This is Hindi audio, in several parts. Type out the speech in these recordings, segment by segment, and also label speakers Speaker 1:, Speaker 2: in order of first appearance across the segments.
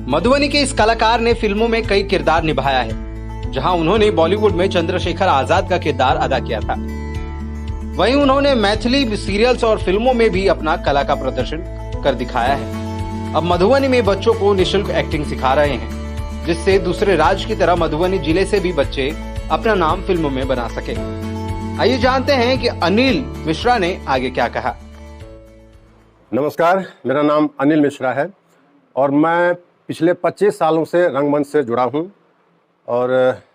Speaker 1: मधुबनी के इस कलाकार ने फिल्मों में कई किरदार निभाया है, जहां उन्होंने बॉलीवुड में चंद्रशेखर आजाद का किरदार अदा किया था। वहीं उन्होंने मैथिली सीरियल्स और फिल्मों में भी अपना कला का प्रदर्शन कर दिखाया है। अब मधुबनी में बच्चों को निःशुल्क एक्टिंग सिखा रहे हैं, जिससे दूसरे राज्य की तरह मधुबनी जिले से भी बच्चे अपना नाम फिल्मों में बना सके। आइए जानते हैं कि अनिल मिश्रा ने आगे क्या कहा।
Speaker 2: नमस्कार, मेरा नाम अनिल मिश्रा है और मैं पिछले 25 सालों से रंगमंच से जुड़ा हूं और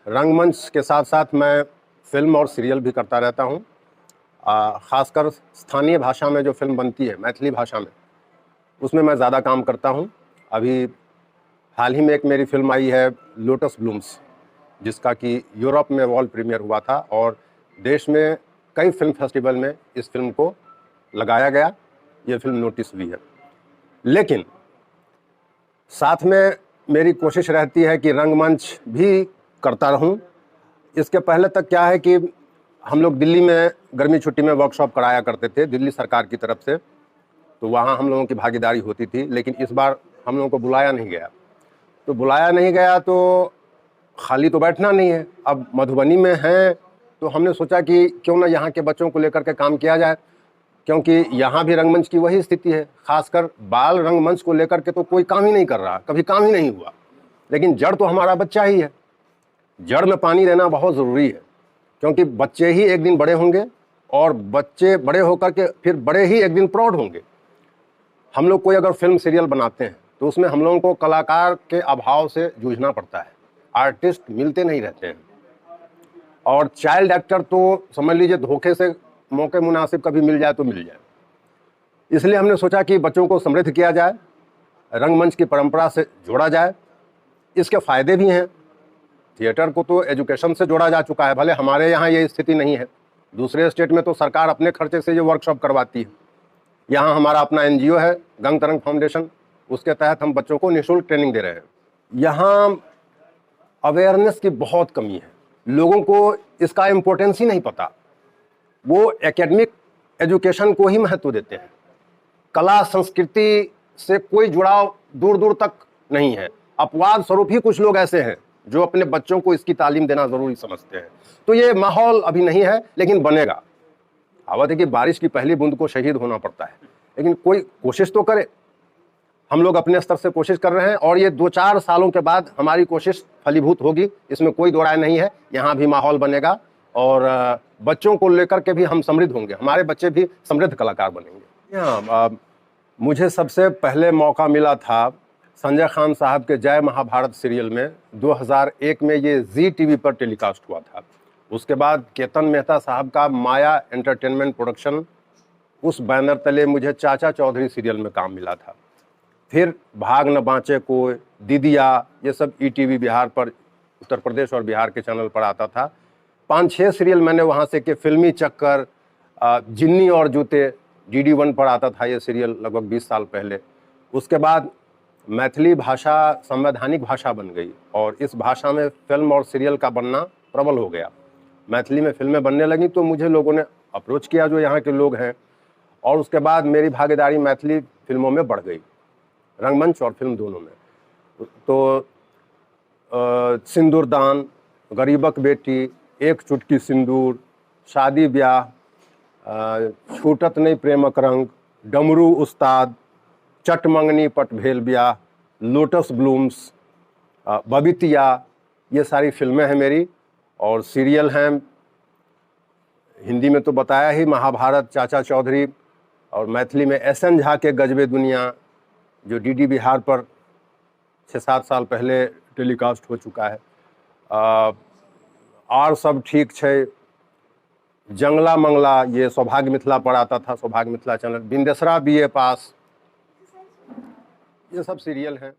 Speaker 2: रंगमंच के साथ साथ मैं फिल्म और सीरियल भी करता रहता हूं। ख़ासकर स्थानीय भाषा में जो फिल्म बनती है, मैथिली भाषा में, उसमें मैं ज़्यादा काम करता हूं। अभी हाल ही में एक मेरी फिल्म आई है लोटस ब्लूम्स, जिसका कि यूरोप में वर्ल्ड प्रीमियर हुआ था और देश में कई फिल्म फेस्टिवल में इस फिल्म को लगाया गया। ये फिल्म नोटिस हुई है, लेकिन साथ में मेरी कोशिश रहती है कि रंगमंच भी करता रहूं। इसके पहले तक क्या है कि हम लोग दिल्ली में गर्मी छुट्टी में वर्कशॉप कराया करते थे दिल्ली सरकार की तरफ से, तो वहाँ हम लोगों की भागीदारी होती थी। लेकिन इस बार हम लोगों को बुलाया नहीं गया, तो खाली तो बैठना नहीं है। अब मधुबनी में हैं तो हमने सोचा कि क्यों ना यहाँ के बच्चों को लेकर के काम किया जाए, क्योंकि यहाँ भी रंगमंच की वही स्थिति है। खासकर बाल रंगमंच को लेकर के तो कोई काम ही नहीं कर रहा, कभी काम ही नहीं हुआ। लेकिन जड़ तो हमारा बच्चा ही है, जड़ में पानी देना बहुत ज़रूरी है, क्योंकि बच्चे ही एक दिन बड़े होंगे और बच्चे बड़े होकर के फिर बड़े ही एक दिन प्राउड होंगे। हम लोग कोई अगर फिल्म सीरियल बनाते हैं तो उसमें हम लोगों को कलाकार के अभाव से जूझना पड़ता है, आर्टिस्ट मिलते नहीं रहते हैं। और चाइल्ड एक्टर तो समझ लीजिए धोखे से मौके मुनासिब कभी मिल जाए तो मिल जाए। इसलिए हमने सोचा कि बच्चों को समृद्ध किया जाए, रंगमंच की परंपरा से जोड़ा जाए। इसके फ़ायदे भी हैं। थिएटर को तो एजुकेशन से जोड़ा जा चुका है, भले हमारे यहाँ ये स्थिति नहीं है। दूसरे स्टेट में तो सरकार अपने खर्चे से ये वर्कशॉप करवाती है। यहाँ हमारा अपना NGO है, गंग तरंग फाउंडेशन, उसके तहत हम बच्चों को निःशुल्क ट्रेनिंग दे रहे हैं। यहाँ अवेयरनेस की बहुत कमी है, लोगों को इसका इम्पोर्टेंस ही नहीं पता। वो एकेडमिक एजुकेशन को ही महत्व देते हैं, कला संस्कृति से कोई जुड़ाव दूर दूर तक नहीं है। अपवाद स्वरूप ही कुछ लोग ऐसे हैं जो अपने बच्चों को इसकी तालीम देना ज़रूरी समझते हैं। तो ये माहौल अभी नहीं है, लेकिन बनेगा। कहावत है कि बारिश की पहली बूंद को शहीद होना पड़ता है, लेकिन कोई कोशिश तो करे। हम लोग अपने स्तर से कोशिश कर रहे हैं और ये 2-4 सालों के बाद हमारी कोशिश फलीभूत होगी, इसमें कोई दो राय नहीं है। यहाँ भी माहौल बनेगा और बच्चों को लेकर के भी हम समृद्ध होंगे, हमारे बच्चे भी समृद्ध कलाकार बनेंगे। मुझे सबसे पहले मौका मिला था संजय खान साहब के जय महाभारत सीरियल में। 2001 में ये जी टीवी पर टेलीकास्ट हुआ था। उसके बाद केतन मेहता साहब का माया एंटरटेनमेंट प्रोडक्शन, उस बैनर तले मुझे चाचा चौधरी सीरियल में काम मिला था। फिर भाग न बाँचे कोई, दीदिया, ये सब ETV बिहार पर, उत्तर प्रदेश और बिहार के चैनल पर आता था। 5-6 सीरियल मैंने वहाँ से के, फिल्मी चक्कर, जिन्नी और जूते, DD1 पर आता था ये सीरियल लगभग 20 साल पहले। उसके बाद मैथिली भाषा संवैधानिक भाषा बन गई और इस भाषा में फिल्म और सीरियल का बनना प्रबल हो गया। मैथिली में फिल्में बनने लगी तो मुझे लोगों ने अप्रोच किया, जो यहाँ के लोग हैं, और उसके बाद मेरी भागीदारी मैथिली फिल्मों में बढ़ गई, रंगमंच और फिल्म दोनों में। तो सिंदूरदान, गरीबक बेटी, एक चुटकी सिंदूर, शादी ब्याह, छूटत नहीं प्रेमक रंग, डमरू उस्ताद, चट मंगनी पट भेल ब्याह, लोटस ब्लूम्स, बबितिया, ये सारी फिल्में हैं मेरी। और सीरियल हैं, हिंदी में तो बताया ही, महाभारत, चाचा चौधरी, और मैथिली में SN झा के गजबे दुनिया, जो DD बिहार पर 6-7 साल पहले टेलीकास्ट हो चुका है। और सब ठीक है, जंगला मंगला, ये सौभाग्य मिथिला पर आता था, सौभाग्य मिथिला चैनल, बिंदेसरा BA पास, ये सब सीरियल हैं।